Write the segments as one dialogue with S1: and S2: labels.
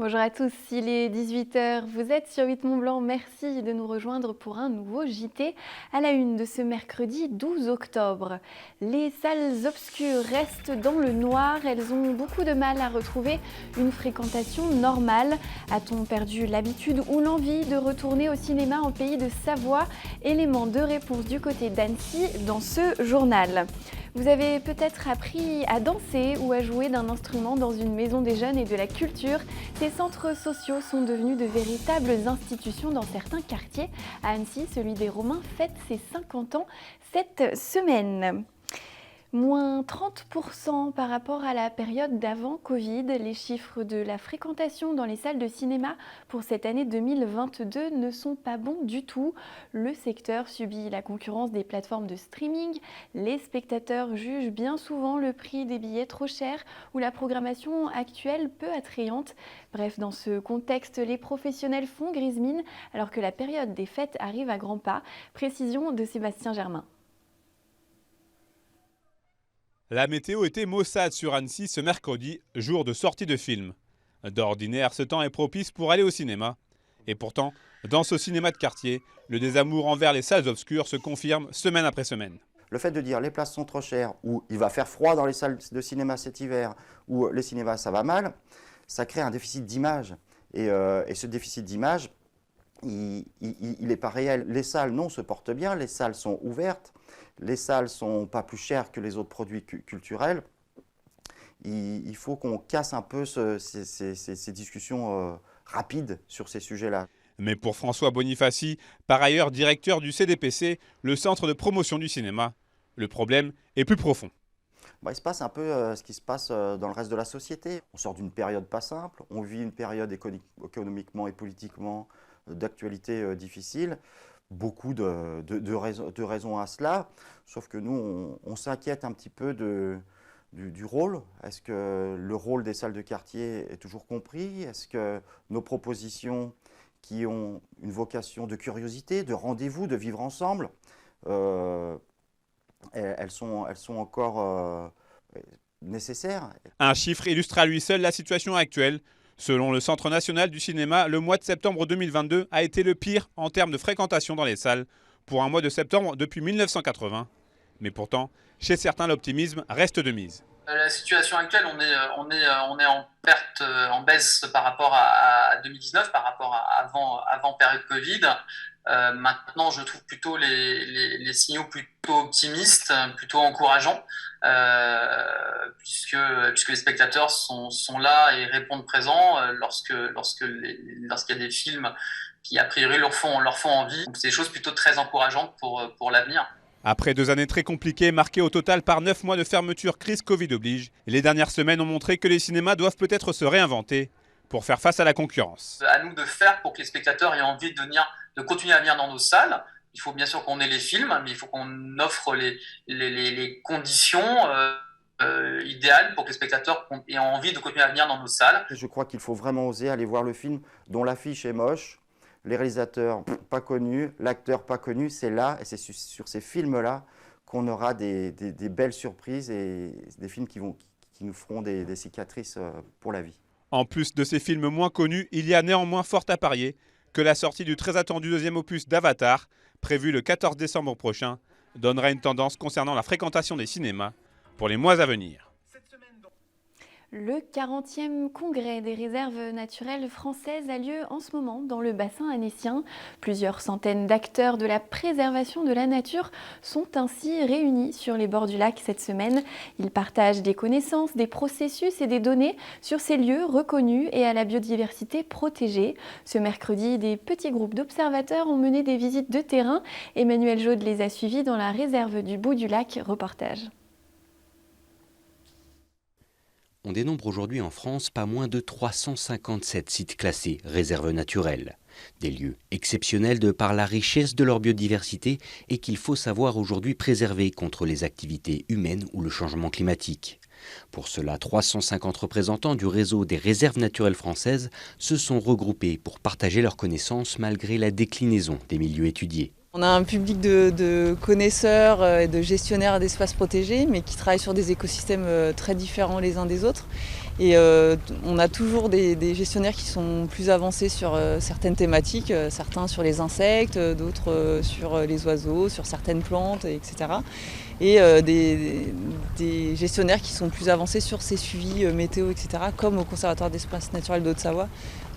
S1: Bonjour à tous, il est 18 h, vous êtes sur 8 Mont-Blanc, merci de nous rejoindre pour un nouveau JT à la une de ce mercredi 12 octobre. Les salles obscures restent dans le noir, elles ont beaucoup de mal à retrouver une fréquentation normale. A-t-on perdu l'habitude ou l'envie de retourner au cinéma en pays de Savoie? Élément de réponse du côté d'Annecy dans ce journal. Vous avez peut-être appris à danser ou à jouer d'un instrument dans une maison des jeunes et de la culture. Ces centres sociaux sont devenus de véritables institutions dans certains quartiers. À Annecy, celui des Romains fête ses 50 ans cette semaine. Moins 30% par rapport à la période d'avant Covid. Les chiffres de la fréquentation dans les salles de cinéma pour cette année 2022 ne sont pas bons du tout. Le secteur subit la concurrence des plateformes de streaming. Les spectateurs jugent bien souvent le prix des billets trop cher ou la programmation actuelle peu attrayante. Bref, dans ce contexte, les professionnels font grise mine alors que la période des fêtes arrive à grands pas. Précision de Sébastien Germain.
S2: La météo était maussade sur Annecy ce mercredi, jour de sortie de film. D'ordinaire, ce temps est propice pour aller au cinéma. Et pourtant, dans ce cinéma de quartier, le désamour envers les salles obscures se confirme semaine après semaine.
S3: Le fait de dire les places sont trop chères, ou il va faire froid dans les salles de cinéma cet hiver, ou les cinémas ça va mal, ça crée un déficit d'image. Et ce déficit d'image, il n'est pas réel. Les salles, non, se portent bien, les salles sont ouvertes, les salles ne sont pas plus chères que les autres produits culturels. Il faut qu'on casse un peu ces discussions rapides sur ces sujets-là.
S2: Mais pour François Bonifaci, par ailleurs directeur du CDPC, le centre de promotion du cinéma, le problème est plus profond.
S3: Il se passe un peu ce qui se passe dans le reste de la société. On sort d'une période pas simple, on vit une période économiquement et politiquement d'actualité difficile. Beaucoup de raisons à cela, sauf que nous, on s'inquiète un petit peu du rôle. Est-ce que le rôle des salles de quartier est toujours compris? Est-ce que nos propositions qui ont une vocation de curiosité, de rendez-vous, de vivre ensemble, elles sont encore nécessaires?
S2: Un chiffre illustre à lui seul la situation actuelle. Selon le Centre national du cinéma, le mois de septembre 2022 a été le pire en termes de fréquentation dans les salles pour un mois de septembre depuis 1980. Mais pourtant, chez certains, l'optimisme reste de mise.
S4: La situation actuelle, on est en perte, en baisse par rapport à 2019, par rapport à avant période Covid. Maintenant, je trouve plutôt les signaux plutôt optimistes, plutôt encourageants, puisque les spectateurs sont là et répondent présents lorsqu'il y a des films qui a priori leur font envie. Donc, c'est des choses plutôt très encourageantes pour l'avenir.
S2: Après 2 années très compliquées, marquées au total par 9 mois de fermeture, crise Covid oblige, les dernières semaines ont montré que les cinémas doivent peut-être se réinventer pour faire face à la concurrence.
S4: À nous de faire pour que les spectateurs aient envie de continuer à venir dans nos salles. Il faut bien sûr qu'on ait les films, mais il faut qu'on offre les conditions idéales pour que les spectateurs aient envie de continuer à venir dans nos salles.
S3: Je crois qu'il faut vraiment oser aller voir le film dont l'affiche est moche, les réalisateurs pas connus, l'acteur pas connu. C'est là, et c'est sur ces films-là qu'on aura des belles surprises et des films qui nous feront des cicatrices pour la vie.
S2: En plus de ces films moins connus, il y a néanmoins fort à parier que la sortie du très attendu deuxième opus d'Avatar, prévu le 14 décembre prochain, donnera une tendance concernant la fréquentation des cinémas pour les mois à venir.
S1: Le 40e congrès des réserves naturelles françaises a lieu en ce moment dans le bassin annécien. Plusieurs centaines d'acteurs de la préservation de la nature sont ainsi réunis sur les bords du lac cette semaine. Ils partagent des connaissances, des processus et des données sur ces lieux reconnus et à la biodiversité protégée. Ce mercredi, des petits groupes d'observateurs ont mené des visites de terrain. Emmanuel Jaude les a suivis dans la réserve du Bout du Lac. Reportage.
S5: On dénombre aujourd'hui en France pas moins de 357 sites classés réserves naturelles. Des lieux exceptionnels de par la richesse de leur biodiversité et qu'il faut savoir aujourd'hui préserver contre les activités humaines ou le changement climatique. Pour cela, 350 représentants du réseau des réserves naturelles françaises se sont regroupés pour partager leurs connaissances malgré la déclinaison des milieux étudiés.
S6: On a un public de connaisseurs et de gestionnaires d'espaces protégés, mais qui travaillent sur des écosystèmes très différents les uns des autres. Et on a toujours des gestionnaires qui sont plus avancés sur certaines thématiques, certains sur les insectes, d'autres sur les oiseaux, sur certaines plantes, etc. Et des gestionnaires qui sont plus avancés sur ces suivis météo, etc., comme au Conservatoire d'espaces naturels de Haute-Savoie.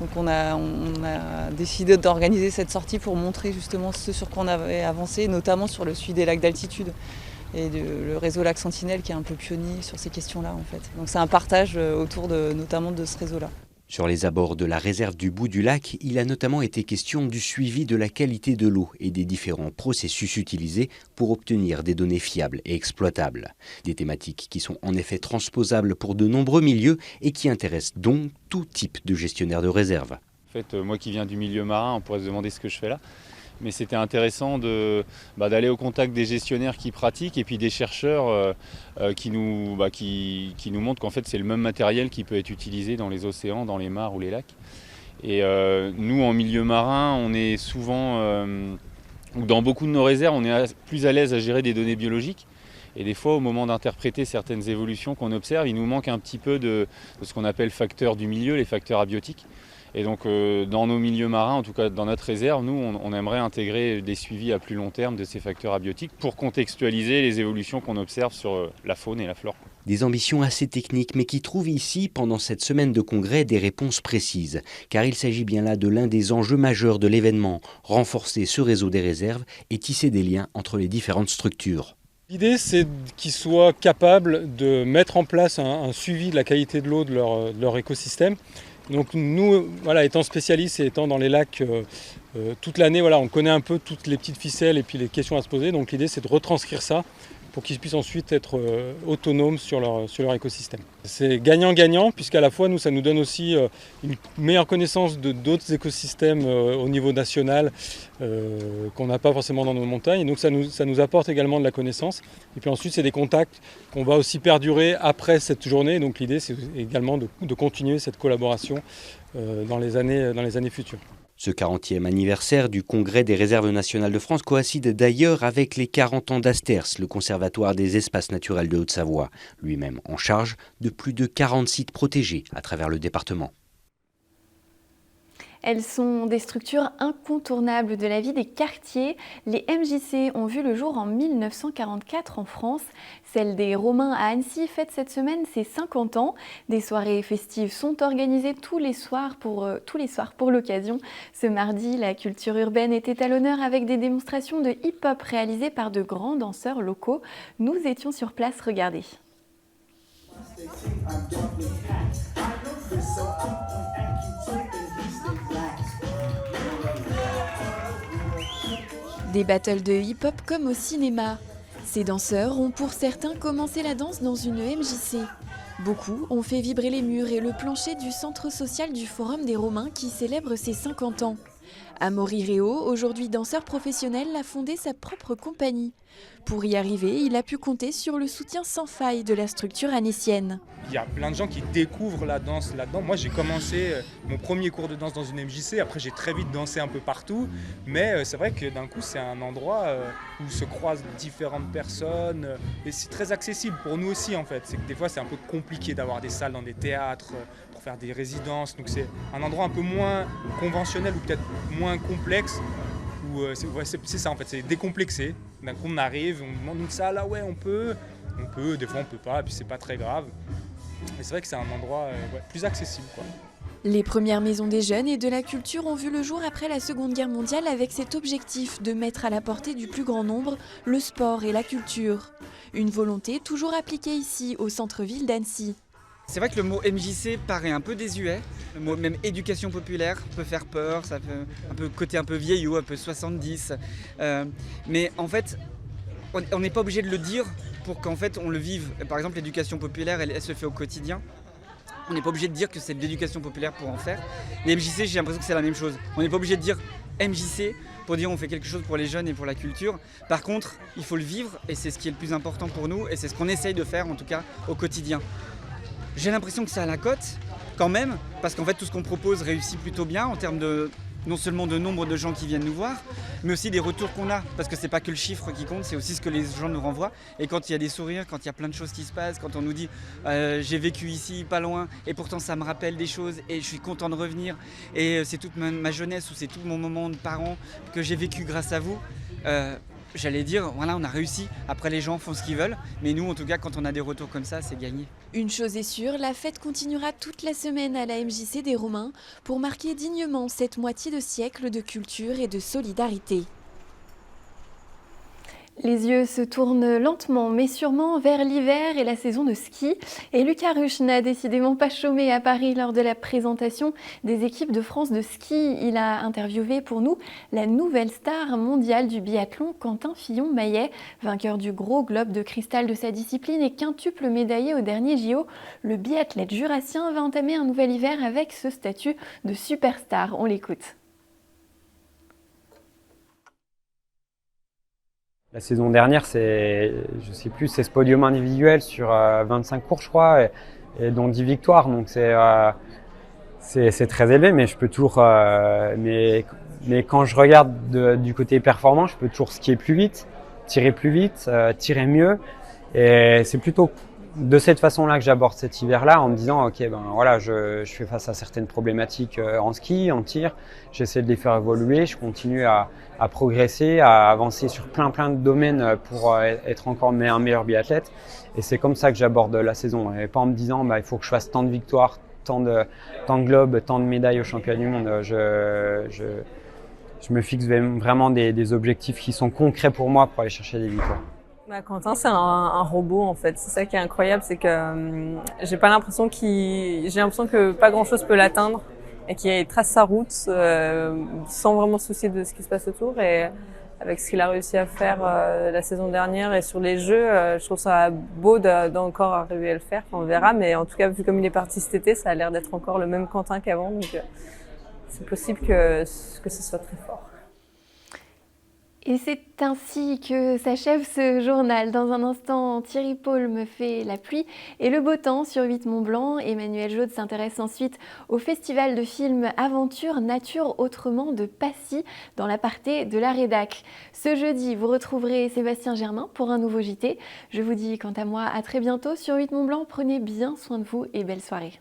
S6: Donc on a décidé d'organiser cette sortie pour montrer justement ce sur quoi on avait avancé, notamment sur le suivi des lacs d'altitude et le réseau Lac Sentinelle qui est un peu pionnier sur ces questions-là en fait. Donc c'est un partage autour notamment de ce réseau-là.
S5: Sur les abords de la réserve du bout du lac, il a notamment été question du suivi de la qualité de l'eau et des différents processus utilisés pour obtenir des données fiables et exploitables. Des thématiques qui sont en effet transposables pour de nombreux milieux et qui intéressent donc tout type de gestionnaire de réserve.
S2: En fait, moi qui viens du milieu marin, on pourrait se demander ce que je fais là. Mais c'était intéressant d'aller au contact des gestionnaires qui pratiquent et puis des chercheurs qui nous montrent qu'en fait c'est le même matériel qui peut être utilisé dans les océans, dans les mares ou les lacs. Et nous en milieu marin, on est souvent, ou dans beaucoup de nos réserves, on est plus à l'aise à gérer des données biologiques. Et des fois, au moment d'interpréter certaines évolutions qu'on observe, il nous manque un petit peu de ce qu'on appelle facteurs du milieu, les facteurs abiotiques. Et donc dans nos milieux marins, en tout cas dans notre réserve, nous on aimerait intégrer des suivis à plus long terme de ces facteurs abiotiques pour contextualiser les évolutions qu'on observe sur la faune et la flore.
S5: Des ambitions assez techniques mais qui trouvent ici, pendant cette semaine de congrès, des réponses précises. Car il s'agit bien là de l'un des enjeux majeurs de l'événement, renforcer ce réseau des réserves et tisser des liens entre les différentes structures.
S7: L'idée, c'est qu'ils soient capables de mettre en place un suivi de la qualité de l'eau de leur écosystème. Donc nous, étant spécialistes et étant dans les lacs toute l'année, on connaît un peu toutes les petites ficelles et puis les questions à se poser. Donc l'idée, c'est de retranscrire ça pour qu'ils puissent ensuite être autonomes sur leur écosystème. C'est gagnant-gagnant, puisqu'à la fois, ça nous donne aussi une meilleure connaissance de d'autres écosystèmes au niveau national qu'on n'a pas forcément dans nos montagnes. Et donc ça nous apporte également de la connaissance. Et puis ensuite, c'est des contacts qu'on va aussi perdurer après cette journée. Donc l'idée, c'est également de continuer cette collaboration dans les années futures.
S5: Ce 40e anniversaire du Congrès des réserves nationales de France coïncide d'ailleurs avec les 40 ans d'Asters, le Conservatoire des espaces naturels de Haute-Savoie, lui-même en charge de plus de 40 sites protégés à travers le département.
S1: Elles sont des structures incontournables de la vie des quartiers. Les MJC ont vu le jour en 1944 en France. Celle des Romains à Annecy fête cette semaine ses 50 ans. Des soirées festives sont organisées tous les soirs pour l'occasion. Ce mardi, la culture urbaine était à l'honneur avec des démonstrations de hip-hop réalisées par de grands danseurs locaux. Nous étions sur place, regardez. Des battles de hip-hop comme au cinéma. Ces danseurs ont pour certains commencé la danse dans une MJC. Beaucoup ont fait vibrer les murs et le plancher du centre social du Forum des Romains qui célèbre ses 50 ans. Amaury Réau, aujourd'hui danseur professionnel, a fondé sa propre compagnie. Pour y arriver, il a pu compter sur le soutien sans faille de la structure annécienne.
S8: Il y a plein de gens qui découvrent la danse là-dedans. Moi, j'ai commencé mon premier cours de danse dans une MJC. Après, j'ai très vite dansé un peu partout. Mais c'est vrai que d'un coup, c'est un endroit où se croisent différentes personnes. Et c'est très accessible pour nous aussi, en fait. C'est que des fois, c'est un peu compliqué d'avoir des salles dans des théâtres pour faire des résidences. Donc, c'est un endroit un peu moins conventionnel ou peut-être moins complexe. C'est ça, en fait. C'est décomplexé. D'un coup, on arrive, on demande une salle. Ah ouais, on peut, des fois, on peut pas. Et puis, c'est pas très grave. Mais c'est vrai que c'est un endroit plus accessible, quoi.
S1: Les premières maisons des jeunes et de la culture ont vu le jour après la Seconde Guerre mondiale avec cet objectif de mettre à la portée du plus grand nombre le sport et la culture. Une volonté toujours appliquée ici, au centre-ville d'Annecy.
S9: C'est vrai que le mot MJC paraît un peu désuet. Le mot même éducation populaire peut faire peur, ça fait un peu côté un peu vieillot, un peu 70. Mais en fait, on n'est pas obligé de le dire pour qu'en fait on le vive. Par exemple, l'éducation populaire, elle se fait au quotidien. On n'est pas obligé de dire que c'est de l'éducation populaire pour en faire. Les MJC, j'ai l'impression que c'est la même chose. On n'est pas obligé de dire MJC pour dire on fait quelque chose pour les jeunes et pour la culture. Par contre, il faut le vivre et c'est ce qui est le plus important pour nous et c'est ce qu'on essaye de faire en tout cas au quotidien. J'ai l'impression que c'est à la cote quand même parce qu'en fait tout ce qu'on propose réussit plutôt bien en termes de non seulement de nombre de gens qui viennent nous voir, mais aussi des retours qu'on a. Parce que c'est pas que le chiffre qui compte, c'est aussi ce que les gens nous renvoient. Et quand il y a des sourires, quand il y a plein de choses qui se passent, quand on nous dit j'ai vécu ici, pas loin, et pourtant ça me rappelle des choses, et je suis content de revenir, et c'est toute ma jeunesse, ou c'est tout mon moment de parent que j'ai vécu grâce à vous. J'allais dire, voilà, on a réussi. Après, les gens font ce qu'ils veulent. Mais nous, en tout cas, quand on a des retours comme ça, c'est gagné.
S1: Une chose est sûre, la fête continuera toute la semaine à la MJC des Romains pour marquer dignement cette moitié de siècle de culture et de solidarité. Les yeux se tournent lentement mais sûrement vers l'hiver et la saison de ski. Et Lucas Ruch n'a décidément pas chômé à Paris lors de la présentation des équipes de France de ski. Il a interviewé pour nous la nouvelle star mondiale du biathlon, Quentin Fillon-Maillet, vainqueur du gros globe de cristal de sa discipline et quintuple médaillé au dernier JO. Le biathlète jurassien va entamer un nouvel hiver avec ce statut de superstar. On l'écoute.
S10: La saison dernière, c'est ce podium individuel sur 25 courses, je crois, et dont 10 victoires. Donc c'est très élevé, mais je peux toujours. Mais quand je regarde du côté performant, je peux toujours skier plus vite, tirer mieux. Et c'est plutôt de cette façon-là que j'aborde cet hiver-là, en me disant ok, ben voilà, je fais face à certaines problématiques en ski, en tir. J'essaie de les faire évoluer. Je continue à progresser, à avancer sur plein de domaines pour être encore un meilleur biathlète. Et c'est comme ça que j'aborde la saison. Et pas en me disant il faut que je fasse tant de victoires, tant de globes, tant de médailles au championnat du monde. Je me fixe vraiment des objectifs qui sont concrets pour moi pour aller chercher des victoires.
S11: Quentin, c'est un robot en fait. C'est ça qui est incroyable, c'est que j'ai l'impression que pas grand chose peut l'atteindre et qu'il trace sa route sans vraiment se soucier de ce qui se passe autour. Et avec ce qu'il a réussi à faire la saison dernière et sur les Jeux, je trouve ça beau d'encore arriver à le faire. On verra, mais en tout cas, vu comme il est parti cet été, ça a l'air d'être encore le même Quentin qu'avant. Donc c'est possible que ce soit très fort.
S1: Et c'est ainsi que s'achève ce journal. Dans un instant, Thierry Paul me fait la pluie et le beau temps sur 8 Mont-Blanc. Emmanuel Jaude s'intéresse ensuite au festival de films Aventure Nature Autrement de Passy dans l'aparté de la Rédac. Ce jeudi, vous retrouverez Sébastien Germain pour un nouveau JT. Je vous dis quant à moi à très bientôt sur 8 Mont-Blanc. Prenez bien soin de vous et belle soirée.